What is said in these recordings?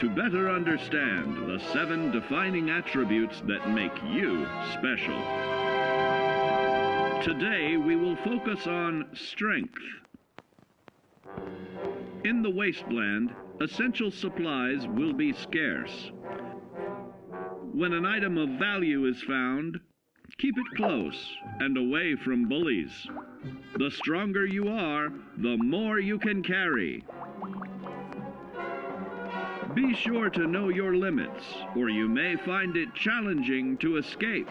To better understand the 7 defining attributes that make you special. Today we will focus on strength. In the wasteland, essential supplies will be scarce. When an item of value is found, keep it close and away from bullies. The stronger you are, the more you can carry. Be sure to know your limits, or you may find it challenging to escape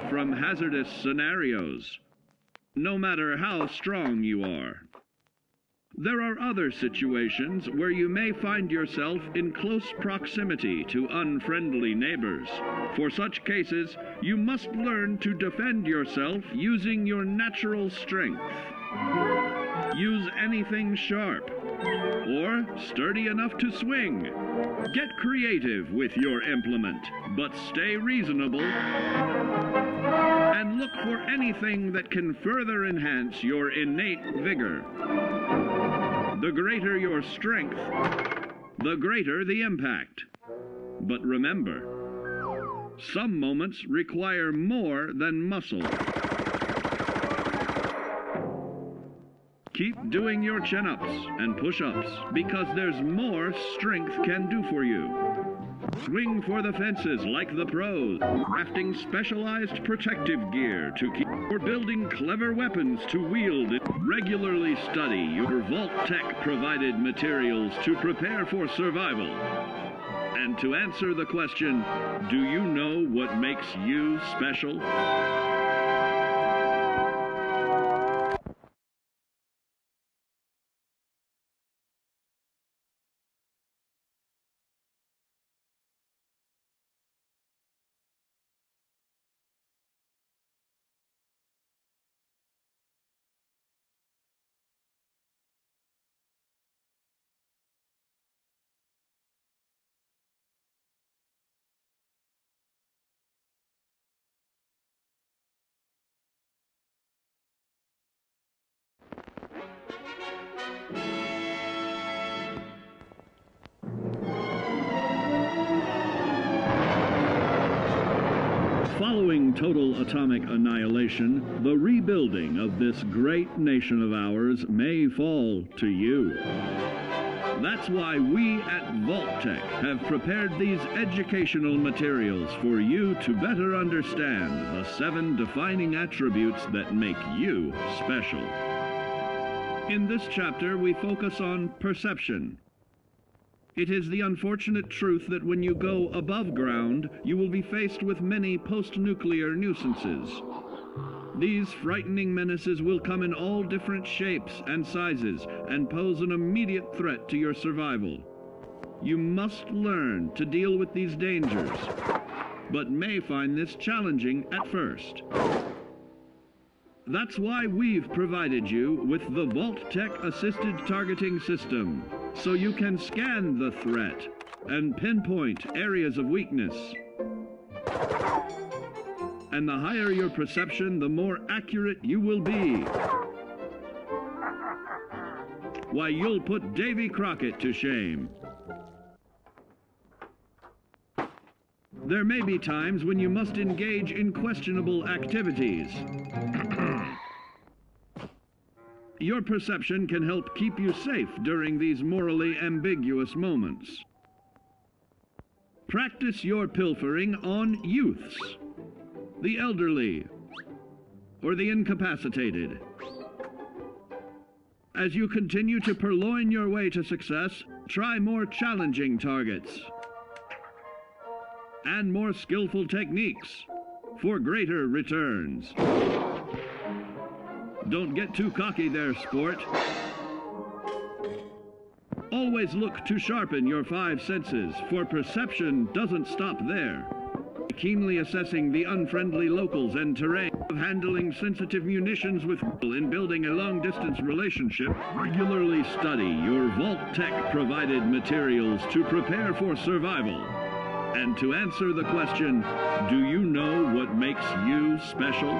from hazardous scenarios, no matter how strong you are. There are other situations where you may find yourself in close proximity to unfriendly neighbors. For such cases, you must learn to defend yourself using your natural strength. Use anything sharp or sturdy enough to swing. Get creative with your implement, but stay reasonable. And look for anything that can further enhance your innate vigor. The greater your strength, the greater the impact. But remember, some moments require more than muscle. Keep doing your chin-ups and push-ups, because there's more strength can do for you. Swing for the fences like the pros, crafting specialized protective gear to keep, or building clever weapons to wield. Regularly study your Vault-Tec provided materials to prepare for survival. And to answer the question, do you know what makes you special? Following total atomic annihilation, the rebuilding of this great nation of ours may fall to you. That's why we at Vault-Tec have prepared these educational materials for you to better understand the 7 defining attributes that make you special. In this chapter, we focus on perception. It is the unfortunate truth that when you go above ground, you will be faced with many post-nuclear nuisances. These frightening menaces will come in all different shapes and sizes and pose an immediate threat to your survival. You must learn to deal with these dangers, but may find this challenging at first. That's why we've provided you with the Vault-Tec Assisted Targeting System, so you can scan the threat and pinpoint areas of weakness. And the higher your perception, the more accurate you will be. Why, you'll put Davy Crockett to shame. There may be times when you must engage in questionable activities. Your perception can help keep you safe during these morally ambiguous moments. Practice your pilfering on youths, the elderly, or the incapacitated. As you continue to purloin your way to success, try more challenging targets and more skillful techniques for greater returns. Don't get too cocky there, sport. Always look to sharpen your 5 senses, for perception doesn't stop there. Keenly assessing the unfriendly locals and terrain, of handling sensitive munitions with in building a long-distance relationship. Regularly study your Vault-Tec provided materials to prepare for survival. And to answer the question, do you know what makes you special?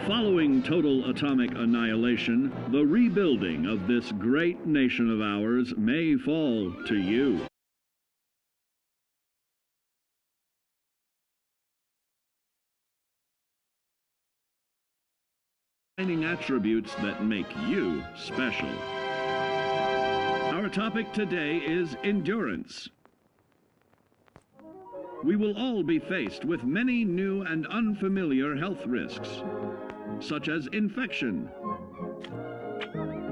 Following total atomic annihilation, the rebuilding of this great nation of ours may fall to you. Defining attributes that make you special. Our topic today is endurance. We will all be faced with many new and unfamiliar health risks, such as infection,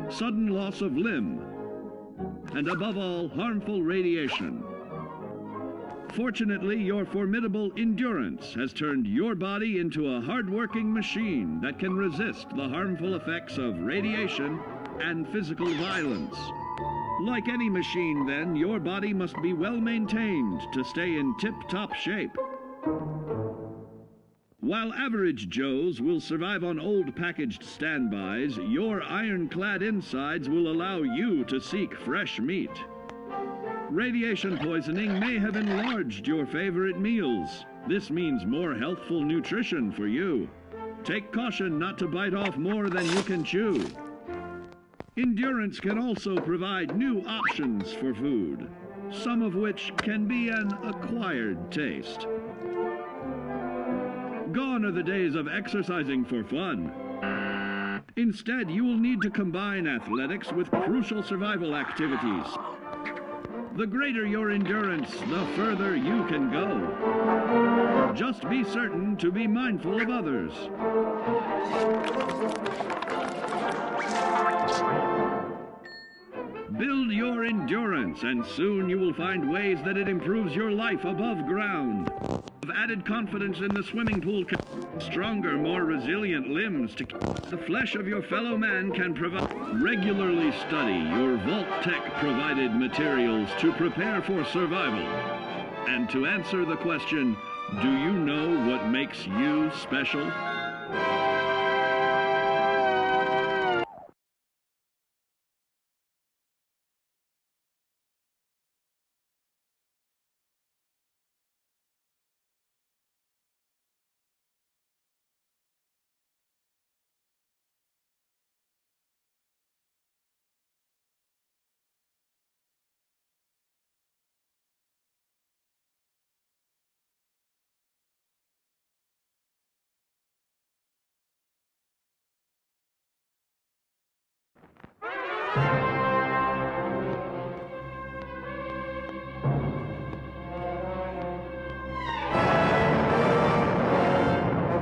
sudden loss of limb, and above all, harmful radiation. Fortunately, your formidable endurance has turned your body into a hard-working machine that can resist the harmful effects of radiation and physical violence. Like any machine, then, your body must be well maintained to stay in tip-top shape. While average Joes will survive on old packaged standbys, your ironclad insides will allow you to seek fresh meat. Radiation poisoning may have enlarged your favorite meals. This means more healthful nutrition for you. Take caution not to bite off more than you can chew. Endurance can also provide new options for food, some of which can be an acquired taste. Gone are the days of exercising for fun. Instead, you will need to combine athletics with crucial survival activities. The greater your endurance, the further you can go. Just be certain to be mindful of others. Build your endurance, and soon you will find ways that it improves your life above ground. Added confidence in the swimming pool, stronger, more resilient limbs to keep the flesh of your fellow man can provide. Regularly study your Vault-Tec provided materials to prepare for survival. And to answer the question, do you know what makes you special?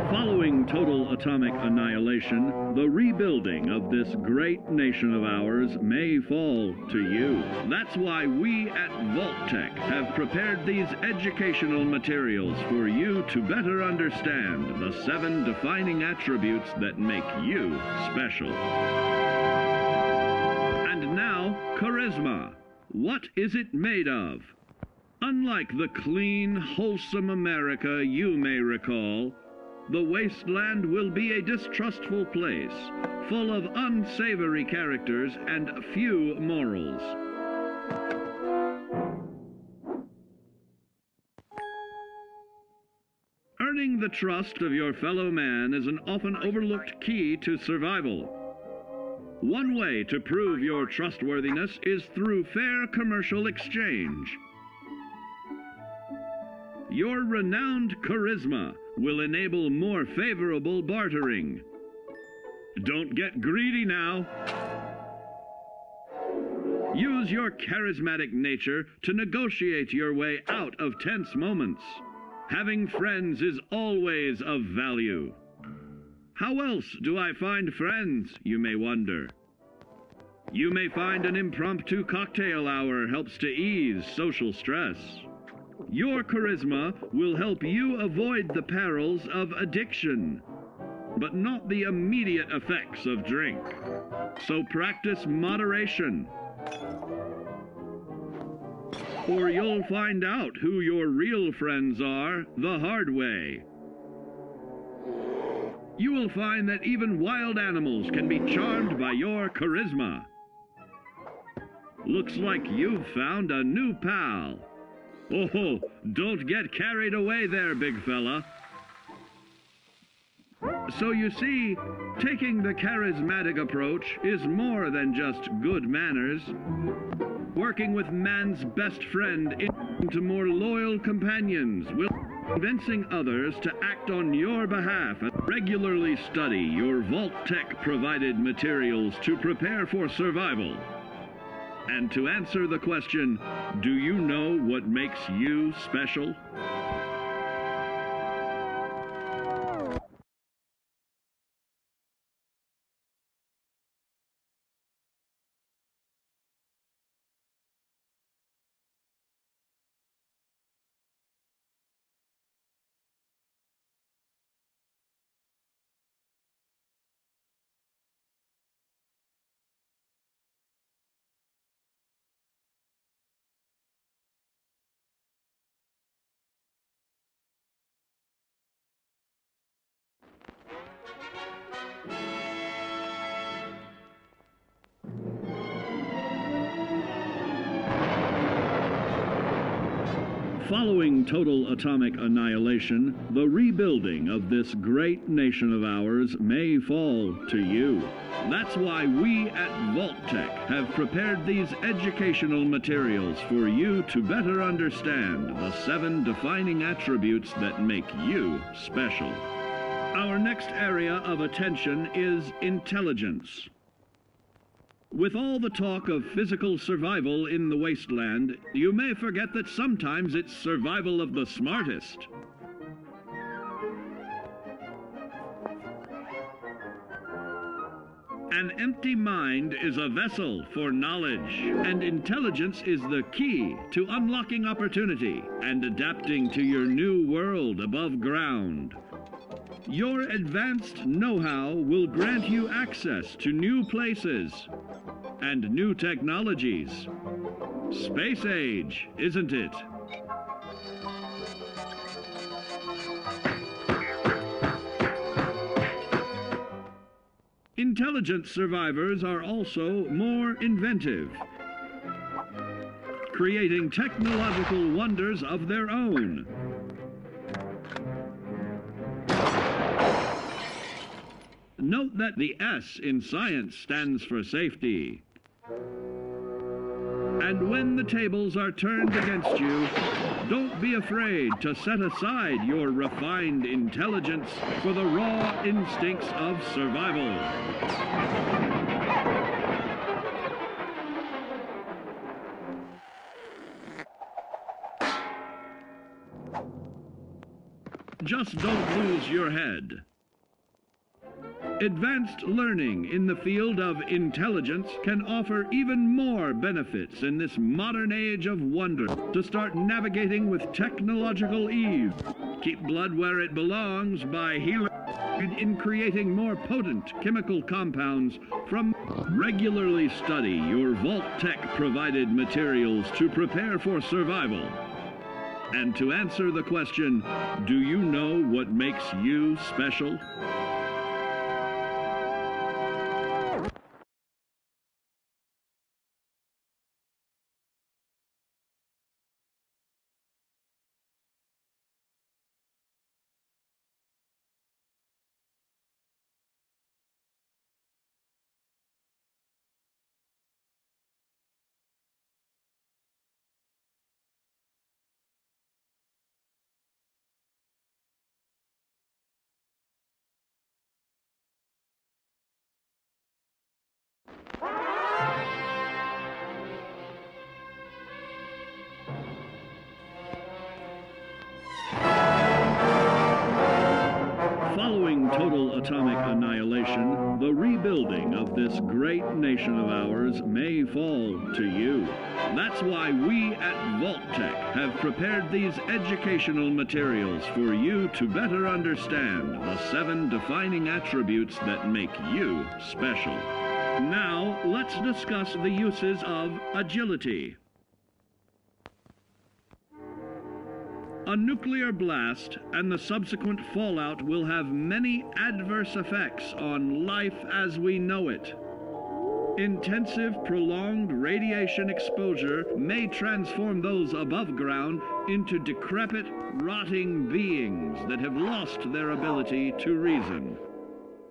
Following total atomic annihilation, the rebuilding of this great nation of ours may fall to you. That's why we at Vault-Tec have prepared these educational materials for you to better understand the 7 defining attributes that make you special. And now, charisma. What is it made of? Unlike the clean, wholesome America you may recall, the wasteland will be a distrustful place, full of unsavory characters and few morals. Earning the trust of your fellow man is an often overlooked key to survival. One way to prove your trustworthiness is through fair commercial exchange. Your renowned charisma will enable more favorable bartering. Don't get greedy now. Use your charismatic nature to negotiate your way out of tense moments. Having friends is always of value. How else do I find friends, you may wonder? You may find an impromptu cocktail hour helps to ease social stress. Your charisma will help you avoid the perils of addiction, but not the immediate effects of drink. So practice moderation, or you'll find out who your real friends are the hard way. You will find that even wild animals can be charmed by your charisma. Looks like you've found a new pal. Oh, don't get carried away there, big fella. So you see, taking the charismatic approach is more than just good manners. Working with man's best friend into more loyal companions will convincing others to act on your behalf and regularly study your Vault-Tec provided materials to prepare for survival. And to answer the question, do you know what makes you special? Following total atomic annihilation, the rebuilding of this great nation of ours may fall to you. That's why we at Vault-Tec have prepared these educational materials for you to better understand the 7 defining attributes that make you special. Our next area of attention is intelligence. With all the talk of physical survival in the wasteland, you may forget that sometimes it's survival of the smartest. An empty mind is a vessel for knowledge, and intelligence is the key to unlocking opportunity and adapting to your new world above ground. Your advanced know-how will grant you access to new places and new technologies. Space age, isn't it? Intelligent survivors are also more inventive, creating technological wonders of their own. Note that the S in science stands for safety. And when the tables are turned against you, don't be afraid to set aside your refined intelligence for the raw instincts of survival. Just don't lose your head. Advanced learning in the field of intelligence can offer even more benefits in this modern age of wonder. To start navigating with technological ease, keep blood where it belongs by healing in creating more potent chemical compounds from regularly study your Vault-Tec provided materials to prepare for survival. And to answer the question, do you know what makes you special? Following total atomic annihilation, the rebuilding of this great nation of ours may fall to you. That's why we at Vault-Tec have prepared these educational materials for you to better understand the 7 defining attributes that make you special. Now, let's discuss the uses of agility. A nuclear blast and the subsequent fallout will have many adverse effects on life as we know it. Intensive, prolonged radiation exposure may transform those above ground into decrepit, rotting beings that have lost their ability to reason.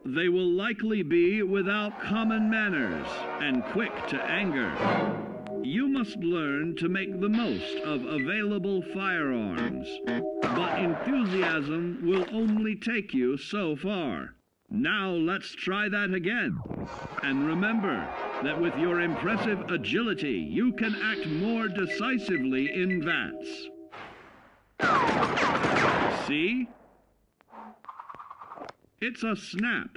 They will likely be without common manners and quick to anger. You must learn to make the most of available firearms, but enthusiasm will only take you so far. Now let's try that again. And remember that with your impressive agility, you can act more decisively in vats. See? It's a snap.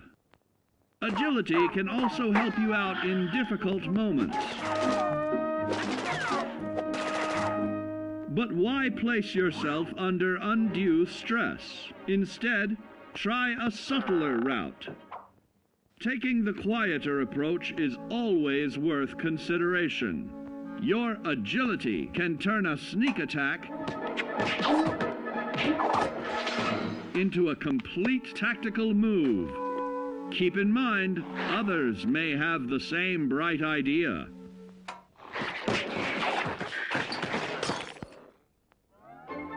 Agility can also help you out in difficult moments. But why place yourself under undue stress? Instead, try a subtler route. Taking the quieter approach is always worth consideration. Your agility can turn a sneak attack into a complete tactical move. Keep in mind, others may have the same bright idea.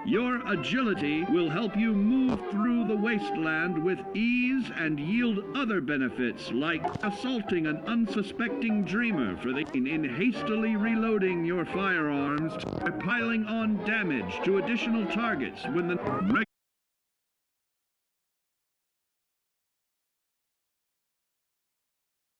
Your agility will help you move through the wasteland with ease and yield other benefits like assaulting an unsuspecting dreamer in hastily reloading your firearms or piling on damage to additional targets when the